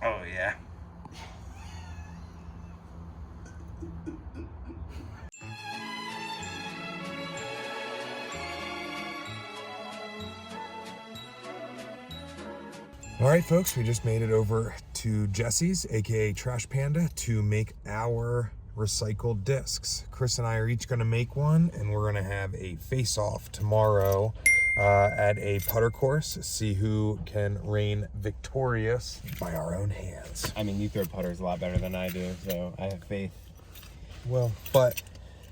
Oh, yeah. All right, folks, we just made it over to Jesse's, aka Trash Panda, to make our recycled discs. Chris and I are each going to make one, and we're going to have a face-off tomorrow at a putter course. See who can reign victorious by our own hands. I mean, you throw putters a lot better than I do, so I have faith. Well, but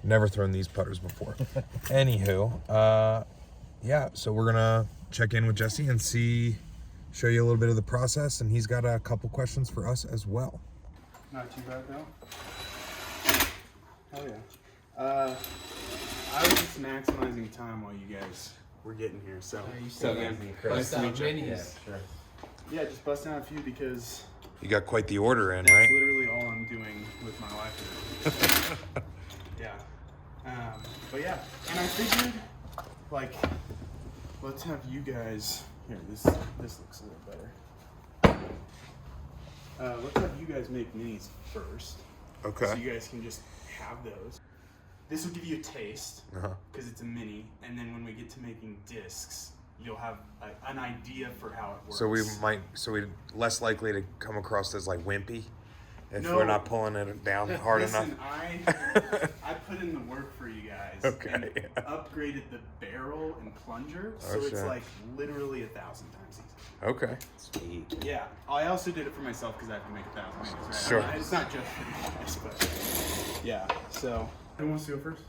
never thrown these putters before. Anywho, yeah, so we're gonna check in with Jesse and show you a little bit of the process, and he's got a couple questions for us as well. Not too bad though. Hell yeah. I was just maximizing time while you guys were getting here, so. So Nice to meet you. Yeah, sure. Yeah, just busting out a few because You got quite the order in, that's right? literally all I'm doing with my life now. Yeah. But yeah, and I figured, like, let's have you guys, here, this looks a little better. Let's have you guys make minis first. Okay. So you guys can just have those. This will give you a taste, because it's a mini, and then when we get to making discs, you'll have an idea for how it works. So we're less likely to come across as like wimpy if No. we're not pulling it down hard Listen, enough. I put in the work for you guys. Okay, And yeah. upgraded the barrel and plunger, so Oh, it's shit. like literally 1,000 times easier. Okay. Sweet. Yeah, I also did it for myself because I have to make 1,000 minis, right? Sure. It's not just for you guys, but yeah. So who wants to go first?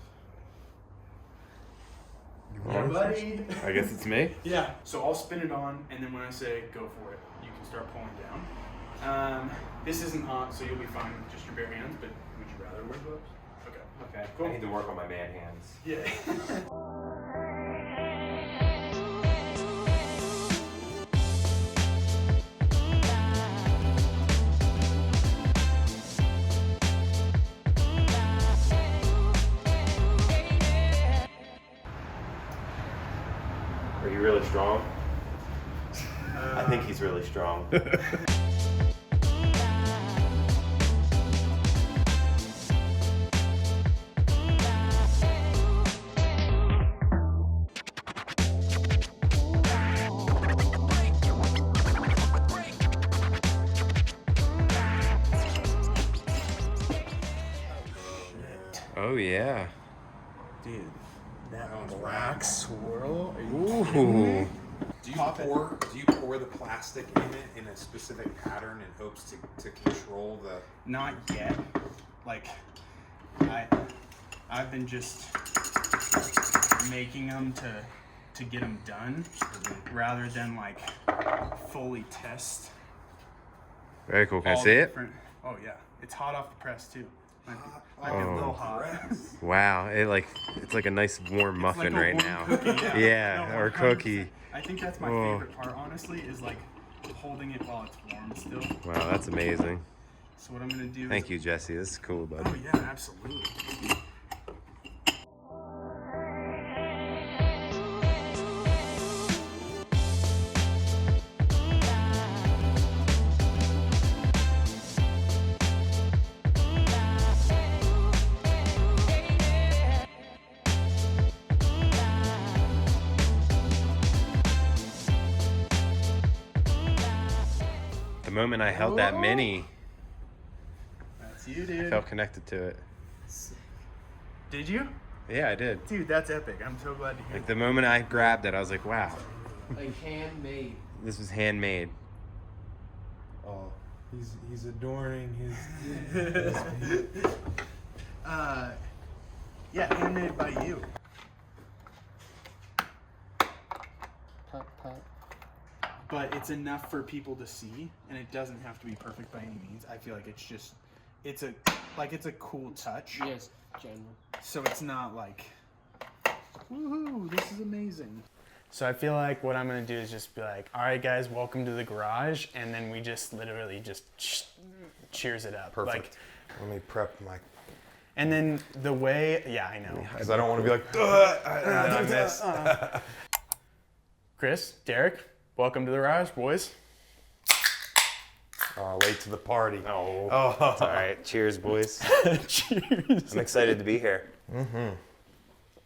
Yeah, buddy. I guess it's me. Yeah. So I'll spin it on, and then when I say go for it, you can start pulling down. This isn't hot, so you'll be fine with just your bare hands. But would you rather wear gloves? Okay. Okay. Cool. I need to work on my man hands. Yeah. Are you really strong? I think he's really strong. Oh yeah. Dude, that black swirl. Are you Ooh. kidding me? Do you pour the plastic in it in a specific pattern in hopes to control the? Not yet. Like, I've been just making them to get them done, rather than like fully test. Very cool. Can I all see the it? different- Oh yeah, it's hot off the press too. Might be a little hot. Wow. It's like a nice warm It's muffin like a right warm now. cookie, Yeah, No, or 100%. cookie. I think that's my Oh. favorite part, honestly, is like holding it while it's warm still. Wow, that's amazing. So what I'm gonna do Thank is, you, Jesse. This is cool, bud. Oh yeah, absolutely. The moment I held that mini, That's you, I dude. felt connected to it. Did you? Yeah, I did. Dude, that's epic. I'm so glad to hear Like the moment I grabbed it, I was like, wow, Like handmade. this was handmade. Oh, he's adorning his. Yeah, handmade by you. Pop, pop. But it's enough for people to see, and it doesn't have to be perfect by any means. I feel like it's a cool touch. Yes, general. So it's not like, woohoo, this is amazing. So I feel like what I'm gonna do is just be like, all right, guys, welcome to the garage, and then we just literally just cheers it up. Perfect. Like, Let me prep my. and then the way, yeah, I know. Because I don't want to be like, I missed. Chris, Derek, Welcome to the Rise, boys. Late to the party. Oh. All right. Cheers, boys. Cheers. I'm excited to be here.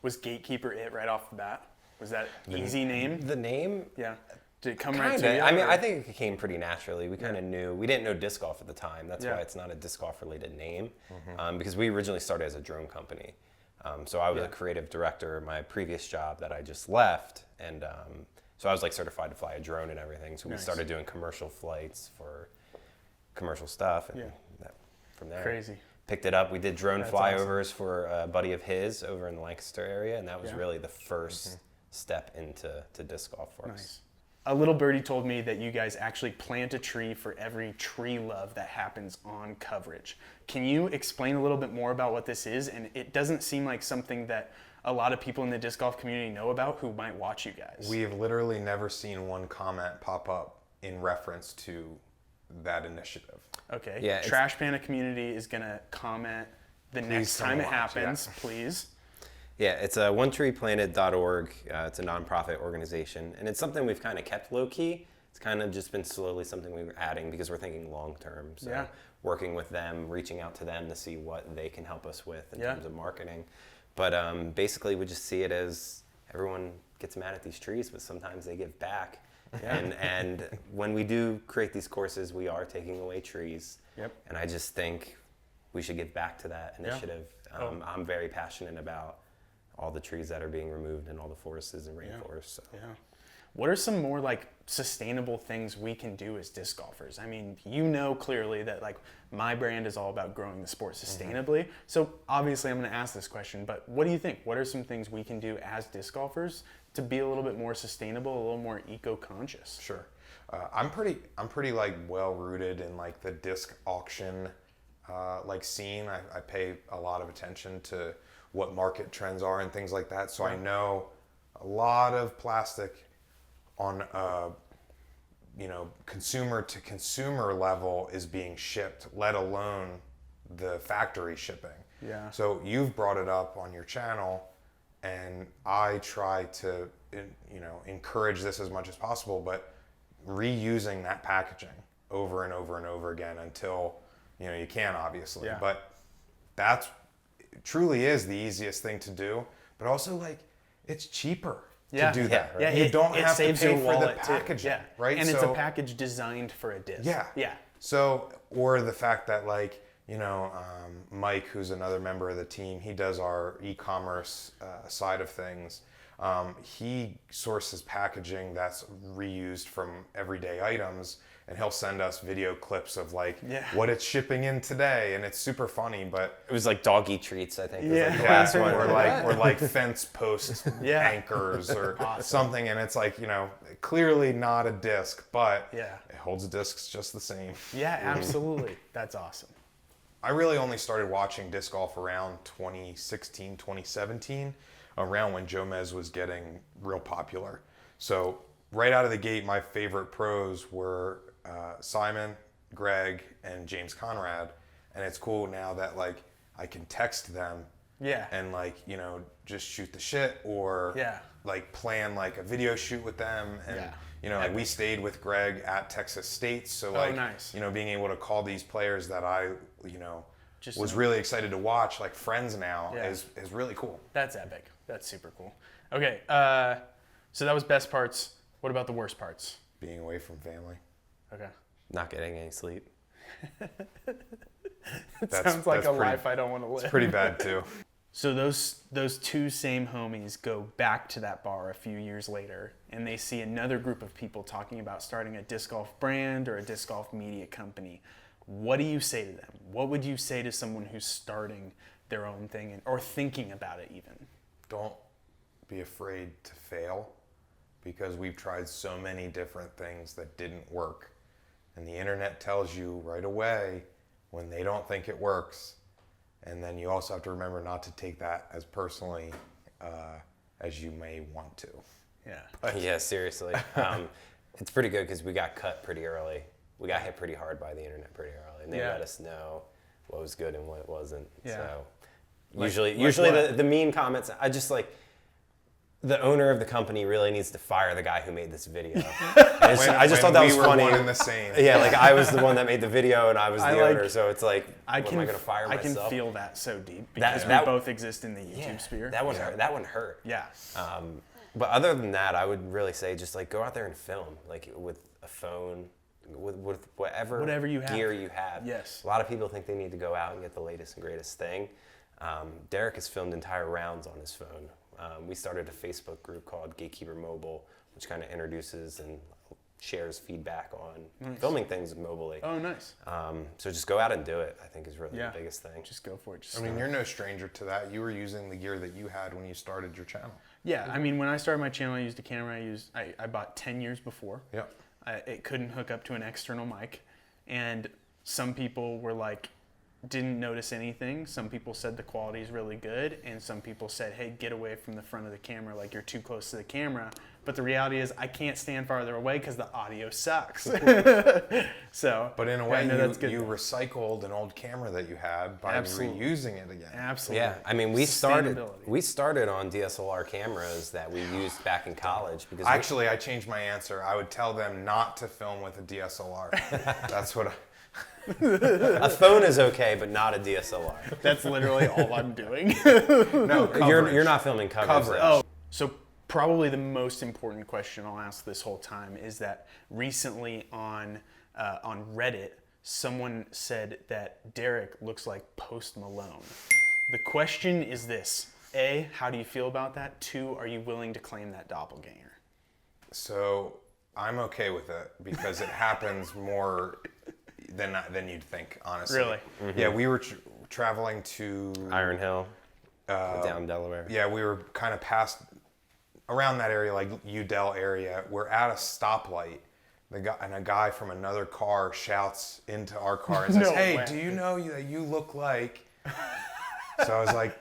Was Gatekeeper it right off the bat? Was that easy name? The name? Yeah. Did it come right to Kinda. you? I mean, or- I think it came pretty naturally. We kind of knew. We didn't know disc golf at the time. That's why it's not a disc golf related name. Because we originally started as a drone company. So I was a creative director in my previous job that I just left. And so I was like certified to fly a drone and everything. So we started doing commercial flights for commercial stuff. And that, from there, Crazy. picked it up. We did drone That's flyovers for a buddy of his over in the Lancaster area. And that was really the first step into disc golf for us. Nice. A little birdie told me that you guys actually plant a tree for every tree love that happens on coverage. Can you explain a little bit more about what this is? And it doesn't seem like something that a lot of people in the disc golf community know about who might watch you guys. We have literally never seen one comment pop up in reference to that initiative. Okay. Yeah, it's- Trash Panda community is going to comment the next time it someone watch, happens, please. Yeah, it's a onetreeplanted.org. It's a nonprofit organization, and it's something we've kind of kept low key. It's kind of just been slowly something we were adding because we're thinking long term. So working with them, reaching out to them to see what they can help us with in terms of marketing. But basically, we just see it as everyone gets mad at these trees, but sometimes they give back. And when we do create these courses, we are taking away trees. And I just think we should give back to that initiative. I'm very passionate about all the trees that are being removed and all the forests and rainforests. So. What are some more like sustainable things we can do as disc golfers? I mean, you know clearly that like my brand is all about growing the sport sustainably. So obviously I'm going to ask this question, but what do you think? What are some things we can do as disc golfers to be a little bit more sustainable, a little more eco-conscious? Sure. I'm pretty like well rooted in like the disc auction like scene. I pay a lot of attention to what market trends are and things like that. So I know a lot of plastic on consumer to consumer level is being shipped, let alone the factory shipping. So you've brought it up on your channel, and I try to encourage this as much as possible, but reusing that packaging over and over and over again until you can, obviously. But that's truly is the easiest thing to do, but also like it's cheaper to do that. Right? You don't have to pay for the packaging, right? And it's a package designed for a disc. So, or the fact that like Mike, who's another member of the team, he does our e-commerce side of things. He sources packaging that's reused from everyday items, and he'll send us video clips of like what it's shipping in today, and it's super funny. But it was like doggy treats, I think. Was like the last one. or like fence post anchors or something, and it's like clearly not a disc, but it holds discs just the same. Yeah, absolutely. That's awesome. I really only started watching disc golf around 2016, 2017, around when Jomez was getting real popular. So right out of the gate, my favorite pros were Simon, Greg, and James Conrad. And it's cool now that like I can text them and like, just shoot the shit or like plan like a video shoot with them. And like we stayed with Greg at Texas State. So like, being able to call these players that I, was really excited to watch, like friends now, is really cool. That's epic. That's super cool. Okay, so that was best parts. What about the worst parts? Being away from family. Okay. Not getting any sleep. Sounds like a life I don't want to live. It's pretty bad too. So those two same homies go back to that bar a few years later, and they see another group of people talking about starting a disc golf brand or a disc golf media company. What do you say to them? What would you say to someone who's starting their own thing or thinking about it even? Don't be afraid to fail, because we've tried so many different things that didn't work. And the internet tells you right away when they don't think it works. And then you also have to remember not to take that as personally as you may want to. Yeah, seriously. It's pretty good because we got cut pretty early. We got hit pretty hard by the internet pretty early, and they let us know what was good and what wasn't. So usually the mean comments, I just like, the owner of the company really needs to fire the guy who made this video. I just thought that was funny. We were one and the same. Yeah, like I was the one that made the video and I was the like- owner, so it's like, I am I going to fire I myself? can feel that so deep because That- we both exist in the YouTube sphere. That one hurt. That one hurt. Yeah. But other than that, I would really say just like go out there and film, like with a phone, with whatever you have. gear you have. Yes. A lot of people think they need to go out and get the latest and greatest thing. Derek has filmed entire rounds on his phone. We started a Facebook group called Gatekeeper Mobile, which kind of introduces and shares feedback on filming things mobily. Oh, nice. So just go out and do it, I think is really the biggest thing. Just go for it. Just I mean, you're no stranger to that. You were using the gear that you had when you started your channel. Yeah, I mean, when I started my channel, I used a camera I bought 10 years before. Yep. It couldn't hook up to an external mic. And some people were like, didn't notice anything. Some people said the quality is really good. And some people said, hey, get away from the front of the camera, like you're too close to the camera. But the reality is I can't stand farther away because the audio sucks. So, But in a way, that's good. you recycled an old camera that you had by Absolutely. reusing it again. Absolutely. Yeah, I mean, we started Sustainability. on DSLR cameras that we used back in college because Actually, I changed my answer. I would tell them not to film with a DSLR. That's what a phone is okay, but not a DSLR. That's literally all I'm doing. No, You're not filming coverage. Oh, so probably the most important question I'll ask this whole time is that recently on Reddit, someone said that Derek looks like Post Malone. The question is this: A, how do you feel about that? 2, are you willing to claim that doppelganger? So I'm okay with it because it happens more than you'd think, honestly. Really? Mm-hmm. Yeah, we were traveling to Iron Hill, down Delaware. Yeah, we were kind of past around that area, like Udell area. We're at a stoplight. A guy from another car shouts into our car and says, No "Hey, way. do you know that you look like?" So I was like,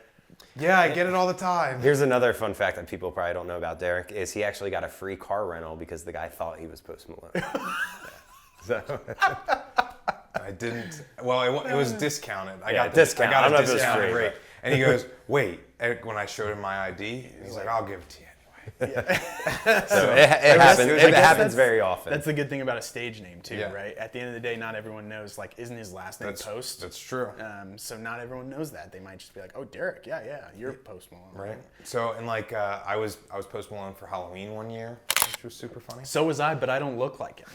"Yeah, I get it all the time." Here's another fun fact that people probably don't know about Derek is he actually got a free car rental because the guy thought he was Post Malone. So I didn't. Well, it was discounted. I got discount. I I don't got know a if it was discounted free, rate. And he goes, "Wait." And when I showed him my ID, he's like, "I'll give it to you anyway." So it happens. I It guess happens that's- very often. That's the good thing about a stage name too, Yeah. right? At the end of the day, not everyone knows. Like, isn't his last name Post? That's true. So not everyone knows that. They might just be like, "Oh, Derek, yeah, you're Post Malone, Right. So, and like, I was Post Malone for Halloween one year, which was super funny. So was I, but I don't look like him."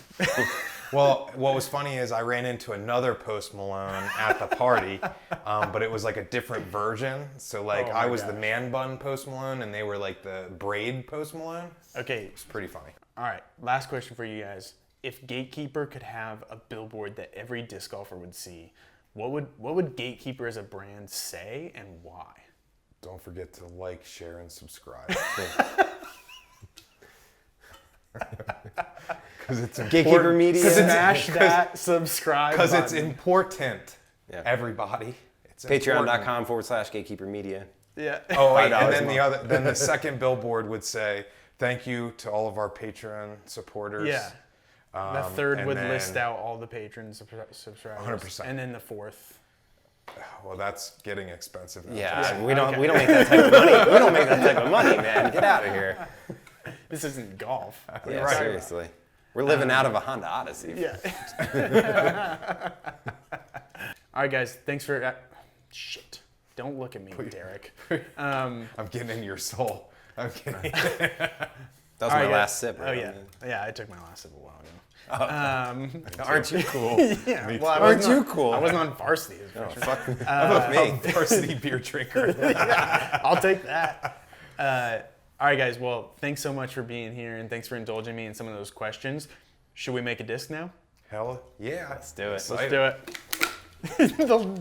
Well, what was funny is I ran into another Post Malone at the party, but it was like a different version. So like, Oh my I was the gosh. man bun Post Malone, and they were like the braid Post Malone. Okay, It's pretty funny. all right. Last question for you guys: if Gatekeeper could have a billboard that every disc golfer would see, what would Gatekeeper as a brand say and why? Don't forget to like, share, and subscribe. Because it's Gatekeeper Media. Smash that subscribe Because it's button. important. Yeah. Everybody. It's important. Patreon.com/Gatekeeper Media. Yeah. Oh, wait, $5 and then a month. then the second billboard would say, "Thank you to all of our Patreon supporters." Yeah. The third and would then- list out all the patrons, subscribers. 100%. And then the fourth. Well, that's getting expensive now. Yeah, we don't make that type of money. We don't make that type of money, man. Get out of here. This isn't golf. Yeah, Right. seriously. We're living out of a Honda Odyssey. Yeah. All right, guys. Thanks for. Shit. Don't look at me, Derek. I'm getting in your soul. I'm kidding. That was All my right, last guys. sip. Oh Right? yeah. Yeah, I took my last sip a while ago. Aren't you cool? Yeah. Well, I Aren't wasn't you on- cool? I wasn't on varsity. As Oh, freshman. fuck me. How about me? Varsity beer drinker. I'll take that. All right, guys. Well, thanks so much for being here, and thanks for indulging me in some of those questions. Should we make a disc now? Hell yeah. Let's do it. Let's do it.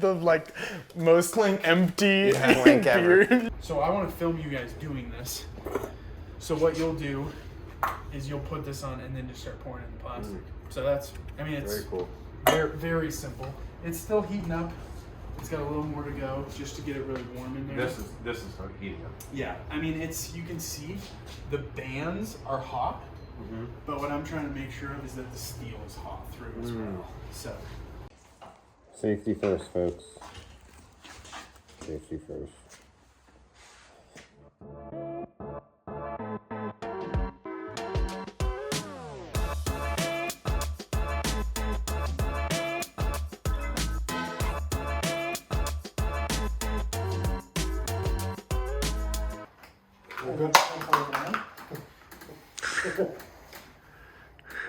the like most empty Clink ever. beer. So I want to film you guys doing this. So what you'll do is you'll put this on and then just start pouring it in the plastic. So that's, I mean, it's Very cool. very, very simple. It's still heating up. It's got a little more to go just to get it really warm in there. This is heating up. Yeah, I mean, you can see the bands are hot, but what I'm trying to make sure of is that the steel is hot through as well. So. Safety first, folks. Safety first.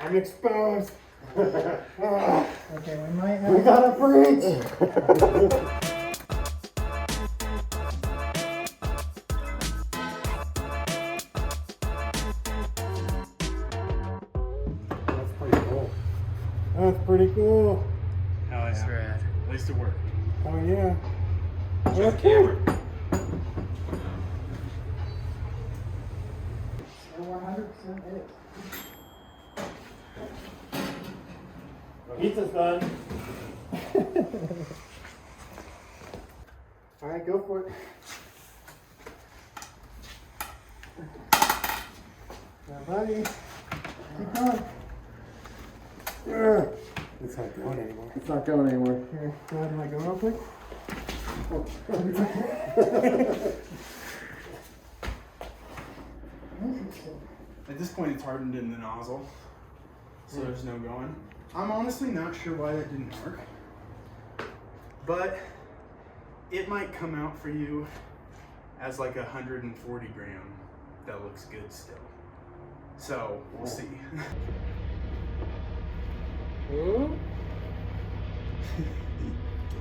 I'm exposed. Okay, we might have. We gotta preach. That's pretty cool. That's pretty cool. Hell yeah. That's rad. At least it worked. Oh yeah. Check the camera. So 100% is. Pizza's done. All right, go for it. Now, buddy, keep going. It's not going anymore. It's not going anymore. Here, go ahead and let go real quick. At this point, it's hardened in the nozzle, so there's no going. I'm honestly not sure why that didn't work, but it might come out for you as like 140 gram. That looks good still. So we'll see. Ooh.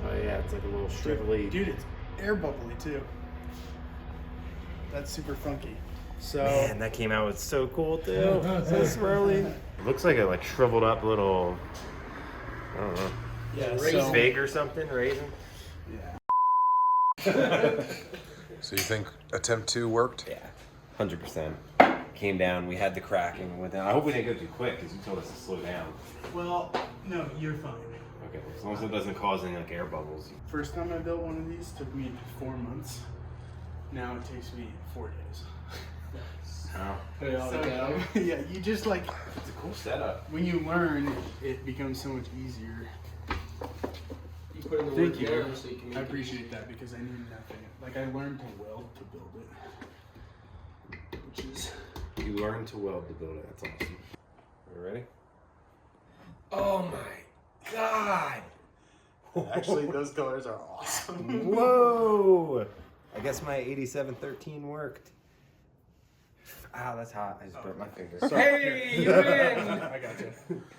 Oh yeah, it's like a little shrivelly. Dude, it's air bubbly too. That's super funky. So Man, that came out. It's so cool too. So swirly. It looks like a like shriveled up little. I don't know. yeah, Raisin. Fig or something, raisin. yeah. So you think attempt 2 worked? Yeah, 100%. Came down. We had the cracking and went down. I hope we didn't go too quick because you told us to slow down. Well, no, you're fine. Okay, as long as it doesn't cause any like air bubbles. First time I built one of these took me 4 months. Now it takes me 4 days. Oh, Put it all together. Yeah, you just like it's a cool setup. when you learn, it becomes so much easier. You put in the Thank work you. down so you can I make it. appreciate that because I knew nothing. Like I learned to weld to build it, which is You learn to weld to build it. That's awesome. Are you ready? Oh my god! actually those colors are awesome. Whoa! I guess my 8713 worked. Ow, that's hot. I just burnt my finger. Hey, you win! I got you.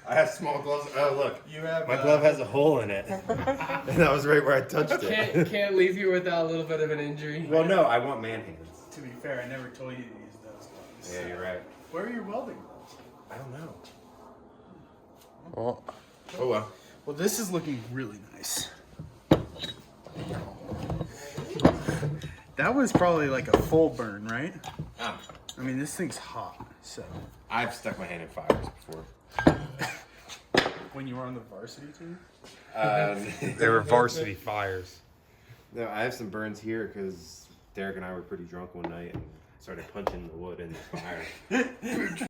I have small gloves. Oh, look. You have My glove has a hole in it. And that was right where I touched it. Can't leave you without a little bit of an injury. Well, no, I want man hands. To be fair, I never told you to use those gloves. Yeah, you're right. Where are your welding gloves? I don't know. Well, Oh, well. Well, this is looking really nice. That was probably like a full burn, right? Oh, I mean, this thing's hot, so. I've stuck my hand in fires before. When you were on the varsity team? they were varsity fires. No, I have some burns here because Derek and I were pretty drunk one night and started punching the wood in the fire.